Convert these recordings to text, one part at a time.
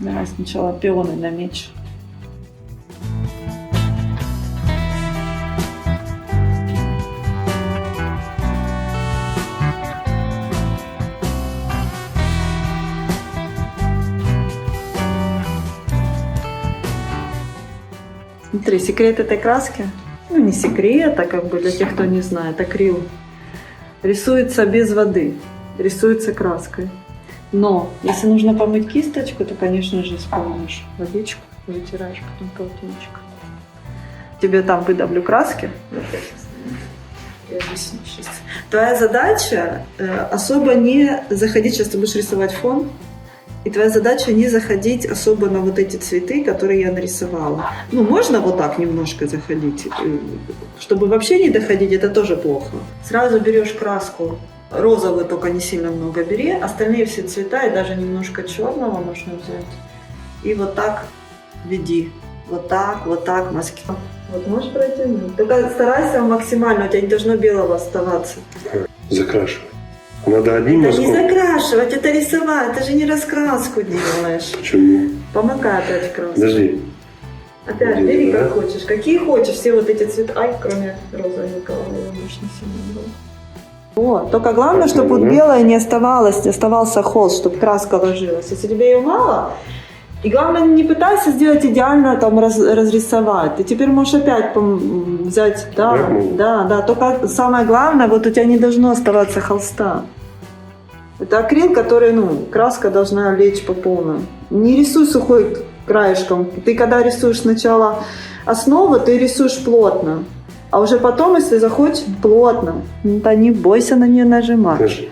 Давай сначала пионы намечу. Смотри, секрет этой краски, ну не секрет, а как бы для тех, кто не знает, акрил рисуется без воды, рисуется краской. Но если нужно помыть кисточку, то, конечно же, используешь водичку, вытираешь потом полотенчик. Тебе там выдавлю краски. Я объясню сейчас. Твоя задача особо не заходить, сейчас ты будешь рисовать фон, и твоя задача не заходить особо на вот эти цветы, которые я нарисовала. Ну, можно вот так немножко заходить, чтобы вообще не доходить, это тоже плохо. Сразу берешь краску, розовую только не сильно много бери, остальные все цвета и даже немножко черного можно взять. И вот так веди. Вот так, мазки. Вот можешь протянуть. Только старайся максимально, у тебя не должно белого оставаться. Закрашивай. Надо одним Это мазком? не закрашивать, это рисовать, ты же не раскраску делаешь. Почему? Помогай опять краску. Подожди. Опять бери как хочешь, какие хочешь, все вот эти цвета. Ай, кроме розовенького, его больше не сильно было. Вот. Только главное, чтобы вот белое не оставалось, не оставался холст, чтобы краска ложилась. Если тебе ее мало, и главное, не пытайся сделать идеально, там, разрисовать. Ты теперь можешь опять взять, да, только самое главное, вот у тебя не должно оставаться холста. Это акрил, который, краска должна лечь по полной. Не рисуй сухой краешком. Ты когда рисуешь сначала основу, ты рисуешь плотно. А уже потом, если захочешь, плотно. Да не бойся на нее нажимать.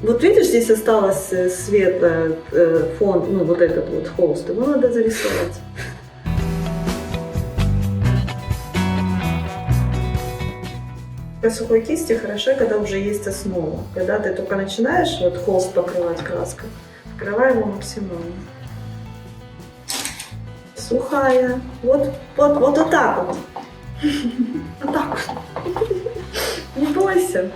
Вот видишь, здесь осталось свет, фон, вот этот вот холст. Его надо зарисовать. Для сухой кисти хорошо, когда уже есть основа. Когда ты только начинаешь холст покрывать краской, покрывай его максимально. Сухая. Вот так вот. Вот так вот. Не бойся.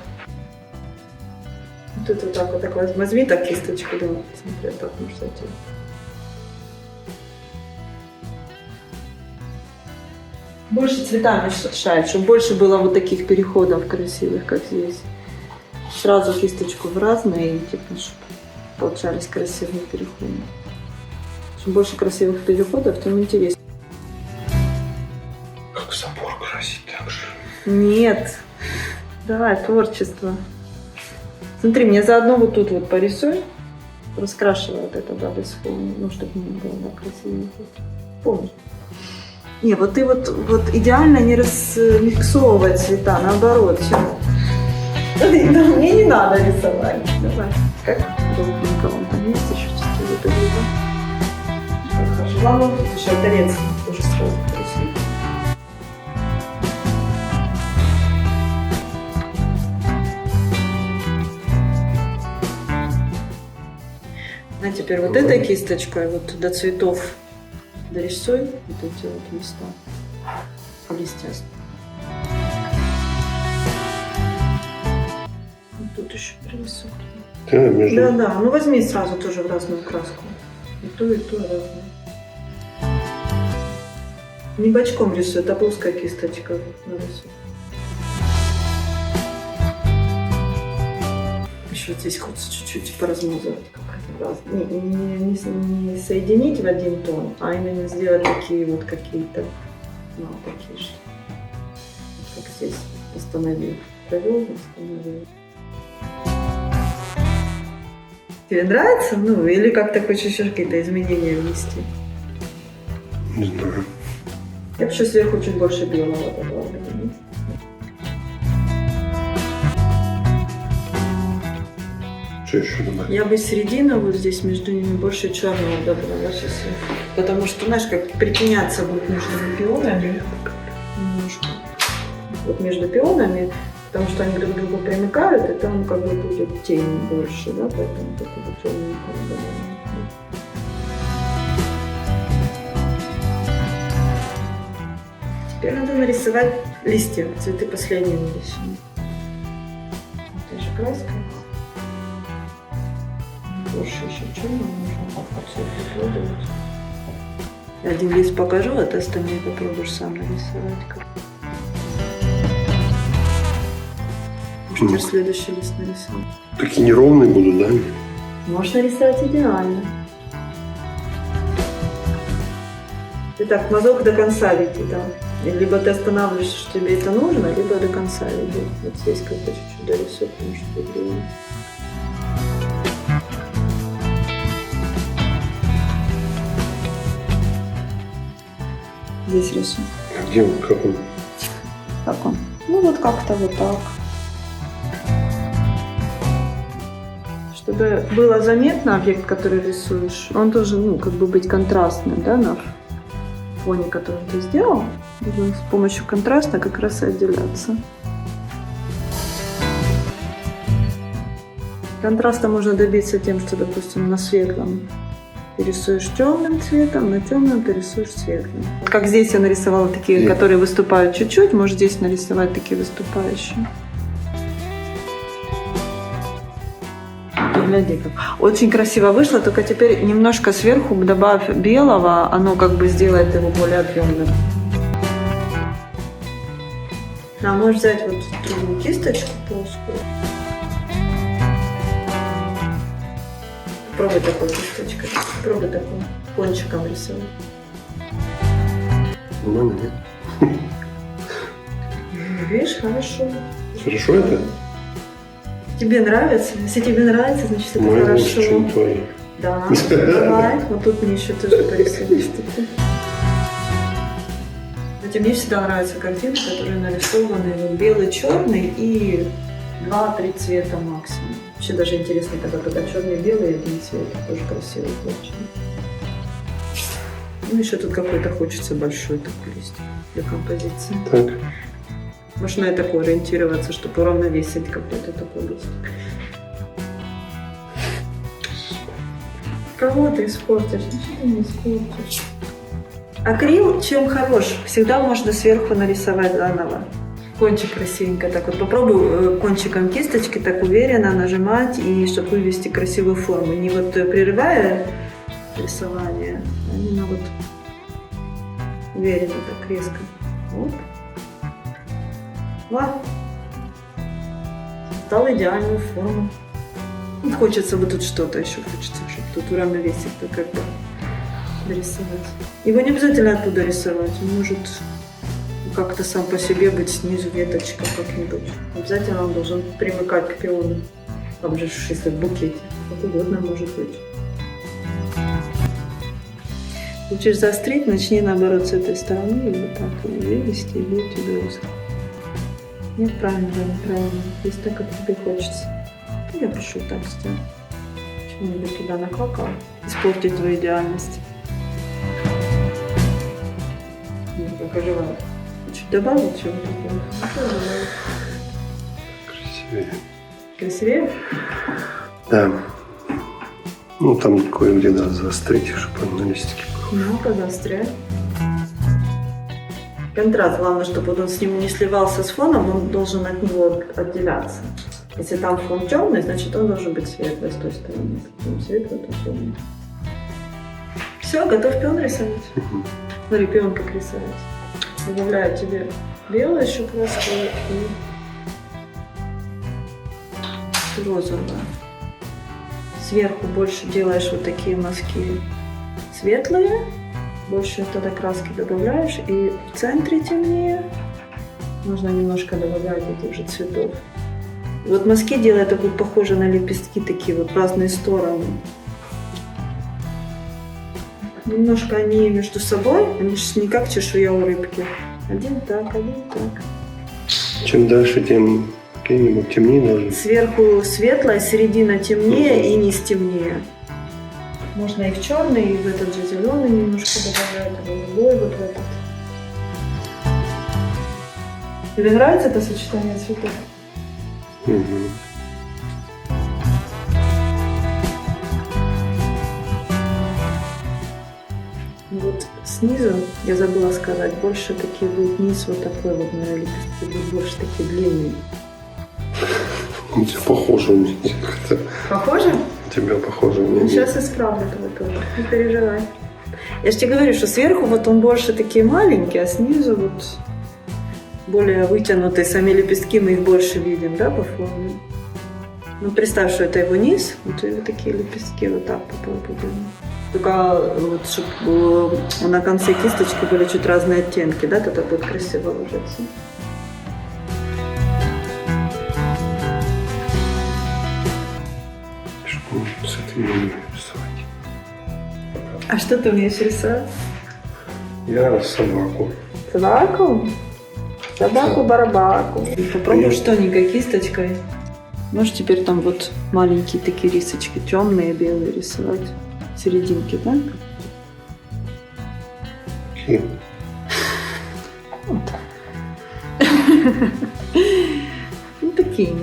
Тут вот так возьми так кисточку, да, смотри, так может зайти. Больше цветами шарить, чтобы больше было вот таких переходов красивых, как здесь. Сразу кисточку в разные, и чтобы получались красивые переходы. Чем больше красивых переходов, тем интереснее. Как забор красить так же? Нет. Давай, творчество. Смотри, мне заодно вот тут вот порисуй. Раскрашивай вот это, да, без фона, чтобы не было красиво. Помнишь? Не, вот ты вот идеально не размиксовывай цвета, наоборот. Мне не надо рисовать. Давай. Как? Голубенько вон там есть еще чуть-чуть голубо. Хорошо. Главное, тут еще торец тоже сразу красивый. А теперь вот этой кисточкой вот до цветов дорисуй вот эти вот места. Листья. Вот тут еще принесу. Да, возьми сразу тоже в разную краску. И ту разную. Не бочком рисуй, это плоская кисточка нарисуй. Еще здесь хочется чуть-чуть поразмазывать. Не соединить в один тон, а именно сделать такие вот какие-то, такие же. Как здесь остановил, провел, остановил. Тебе нравится? Или как ты хочешь еще какие-то изменения внести? Не знаю. Я бы еще сверху чуть больше белого добавила. Что еще добавить? Я бы середину вот здесь между ними больше черного добавила сейчас. Потому что, знаешь, как притеняться будет между пионами немножко. Вот между пионами, потому что они друг к другу примыкают, и там как бы будет тень больше, да, поэтому такого черненького добавила. Теперь надо нарисовать листья, цветы последние нарисуем. Этой же краской. Больше еще черного нужно. попробовать. Один лист покажу, а ты остальные попробуешь сам нарисовать. Теперь следующий лист нарисовать. Такие неровные будут, да? Можешь нарисовать идеально. Итак, мазок до конца веди, да. И либо ты останавливаешься, что тебе это нужно, либо до конца веди. Вот здесь как-то чуть-чуть дорисуй, потому что время. Здесь рисуй. А где он? Как он? Как он? Ну вот как-то вот так. Чтобы было заметно объект, который рисуешь, он должен, ну, как бы быть контрастным, да, на фоне, который ты сделал. Должен с помощью контраста как раз и отделяться. Контраста можно добиться тем, что, допустим, на светлом ты рисуешь темным цветом, на темном ты рисуешь светлым. Как здесь я нарисовала такие, которые выступают чуть-чуть, можешь здесь нарисовать такие выступающие. Гляди, как. Очень красиво вышло, только теперь немножко сверху добавь белого, оно как бы сделает его более объемным. А можешь взять вот другую кисточку плоскую. Попробуй такой кисточкой, попробуй такой кончиком рисовать. Ну, нет. Видишь, хорошо. Хорошо это? Тебе нравится? Если тебе нравится, значит это Мои хорошо. лучше, чем твои. Да, давай. Вот тут мне еще тоже порисуешь. Хотя мне всегда нравятся картины, которые нарисованы вот белый, черный и 2-3 цвета максимум. Вообще даже интересно, когда черный, белый и один цвет. Тоже красиво получится. Ну еще тут какой-то хочется большой такой листик для композиции. Так. Можно и такое ориентироваться, чтобы уравновесить какой-то такой листик. Кого ты испортишь? Ничего ты не испортишь. Акрил чем хорош? Всегда можно сверху нарисовать заново. Кончик красивенько так вот. Попробуй кончиком кисточки так уверенно нажимать, и чтобы вывести красивую форму. Не вот прерывая рисование, а именно вот уверенно так резко. Вот. Вот. Стала идеальную форму. Вот хочется вот тут что-то еще хочется, чтобы тут уравновесить, так как бы дорисовать. Его не обязательно оттуда рисовать, он может как-то сам по себе быть снизу веточка как-нибудь. Обязательно он должен примыкать к пиону. Там же, если в букете, как угодно может быть. Хочешь заострить, начни наоборот с этой стороны и вот так вывести, и будет тебе остро. Нет, правильно, да, неправильно. Здесь так, как тебе хочется. Я прошу так сделать. Что-нибудь туда накапал. Испортить твою идеальность. Ну, как желаю. Чуть добавить чего-то. Красивее. Красивее? Да. Ну, там кое-где надо заострить, чтобы он на листике был. Ну-ка, заостряй. Контраст, главное, чтобы он с ним не сливался с фоном, он должен от него отделяться. Если там фон темный, значит он должен быть светлый с той стороны. Там светлый, то темный. Все, готов пион рисовать. Смотри, пион как рисовать. Добавляю тебе белую еще краску и розовую. Сверху больше делаешь вот такие мазки светлые. Больше тогда краски добавляешь, и в центре темнее. Можно немножко добавлять этих же цветов. И вот мазки делают такой похожи на лепестки, такие вот в разные стороны. Немножко они между собой, они же не как чешуя у рыбки. Один так, один так. Чем дальше, тем какие-нибудь темнее должны. Сверху светлая, середина темнее и низ темнее. Можно и в черный, и в этот же зеленый немножко добавлять, а в другой вот в этот. Тебе нравится это сочетание цветов? Угу. Вот снизу, я забыла сказать, больше такие будет низ вот такой вот, наверное, лепестки будут больше такие длинные. Похоже у меня. Похоже? У тебя, похоже, Ну, не... сейчас исправлю твой тоже, не переживай. Я же тебе говорю, что сверху вот он больше такие маленькие, а снизу вот более вытянутые. Сами лепестки мы их больше видим, да, по форме. Ну, представь, что это его низ, вот и вот такие лепестки вот так попробуй. Только вот, чтобы на конце кисточки были чуть разные оттенки, да, тогда будет красиво ложиться. Что с этим не умею рисовать. А что ты умеешь рисовать? Я собаку. Собаку? Собаку-барабаку. Попробуй что-нибудь кисточкой. Можешь теперь там вот маленькие такие рисочки, темные, белые рисовать. Серединки, да? Какие? Вот. Ну, такие.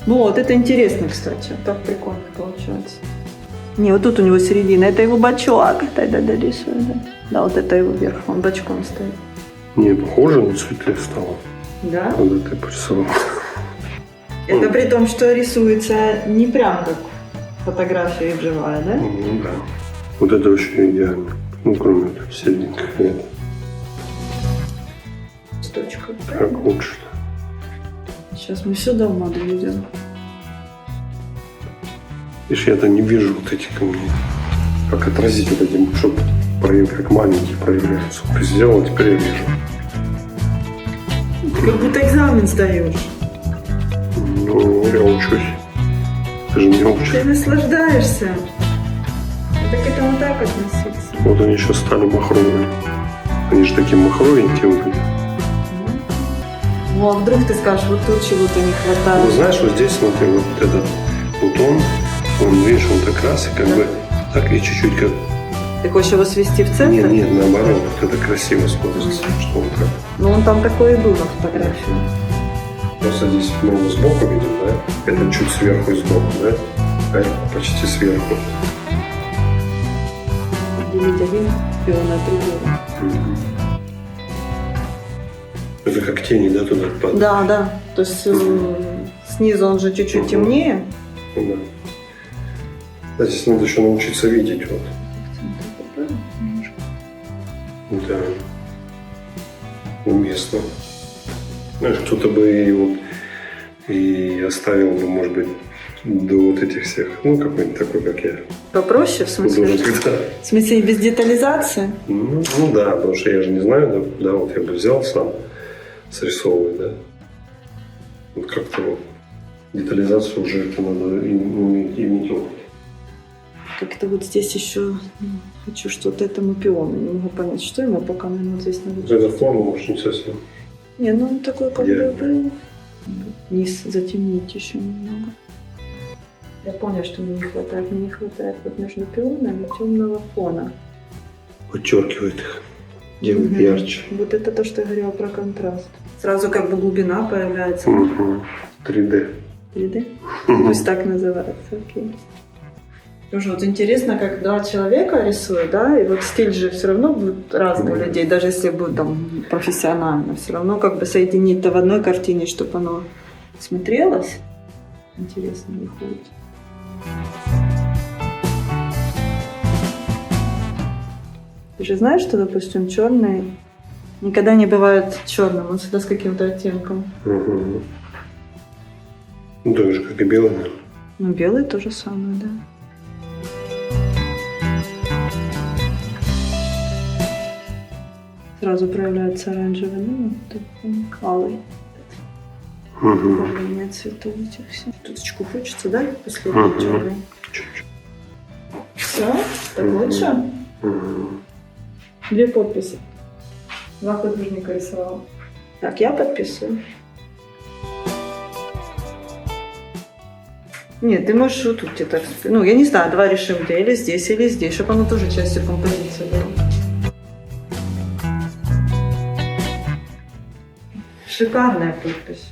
Вот, это интересно, кстати. Так прикольно получается. Не, вот тут у него середина. Это его бачок. Да, рисует, да. Да, вот это его верх. Он бочком стоит. Не, похоже, но светлее стало. Да? Когда ты порисовал. Это при том, что рисуется не прям как фотография живая, да? Ну да. Вот это вообще идеально. Ну, кроме этого, серединка какая-то. С точкой. Как лучше. Сейчас мы все дома доведем. Видишь, я-то не вижу вот эти камни. Как отразить вот этим, чтобы проявить, как маленькие проявляются. Ты сделал, теперь я вижу. Ты как будто экзамен сдаешь. Ну, я учусь. Ты же не Ты учишь. наслаждаешься. Это к этому так относиться. Вот они сейчас стали махровыми. Они же такие махровенькие вот эти. Ну, а вдруг ты скажешь, вот тут чего-то не Ну, хватает. знаешь, вот здесь, смотри, вот этот бутон, он, видишь, он так раз, и как бы так и чуть-чуть как... Ты хочешь его свести в центр? Нет, наоборот, вот это красиво смотрится, что он так. Ну, он там такой и был на фотографии. Просто здесь мы его сбоку видим, да? Это чуть сверху и сбоку, да? А это почти сверху. Делить один пион от другого. Это как тени, да, туда падают? Да, да. То есть снизу он же чуть-чуть темнее. Да. Да, здесь надо еще научиться видеть, вот. Да. Уместно. Знаешь, кто-то бы и вот и оставил бы, может быть, до вот этих всех, ну, какой-нибудь такой, как я. Попроще, в смысле? Художник, да. В смысле, без детализации? Ну да, потому что я же не знаю, да, вот я бы взял сам, срисовывать, да. Вот как-то вот детализацию уже это надо имитировать. Как-то вот здесь еще хочу что-то этому пиону. Не могу понять, что ему пока, наверное, вот здесь надо. Вот эта форма, может, не совсем. Не, ну он такой как Я- бы был. Низ затемнить еще немного. Я поняла, что мне не хватает вот между пионами темного фона. Подчеркивает их, делает Мгм. ярче. Вот это то, что я говорила про контраст. Сразу как бы глубина появляется. Угу. 3D. 3D? Пусть так называется, окей. Тоже вот интересно, как два человека рисуют, да, и вот стиль же все равно будет разный у людей, даже если будет там профессионально, все равно как бы соединить это в одной картине, чтобы оно смотрелось. Интересно выходит. Ты же знаешь, что, допустим, черный никогда не бывает черным, он всегда с каким-то оттенком. Угу. Ну, так же, как и белый, наверное. Ну, белый то же самое, да. Сразу проявляется оранжевый, ну, такой алый. Угу. Управление цветов этих всех. Туточку хочется, да? Последний Мгм. черный. Чуть-чуть. Все? Так Мгм. лучше? Угу. Две подписи. Два художника рисовал. Так, я подписываю. Нет, ты можешь вот тут где-то... Ну, я не знаю, давай решим, где. Или здесь, чтобы оно тоже частью композиции было. Шикарная подпись.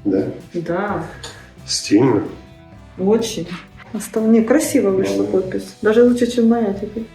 Да? Да, Стильно. очень. Не, красиво вышла Мгм. подпись. Даже лучше, чем моя теперь.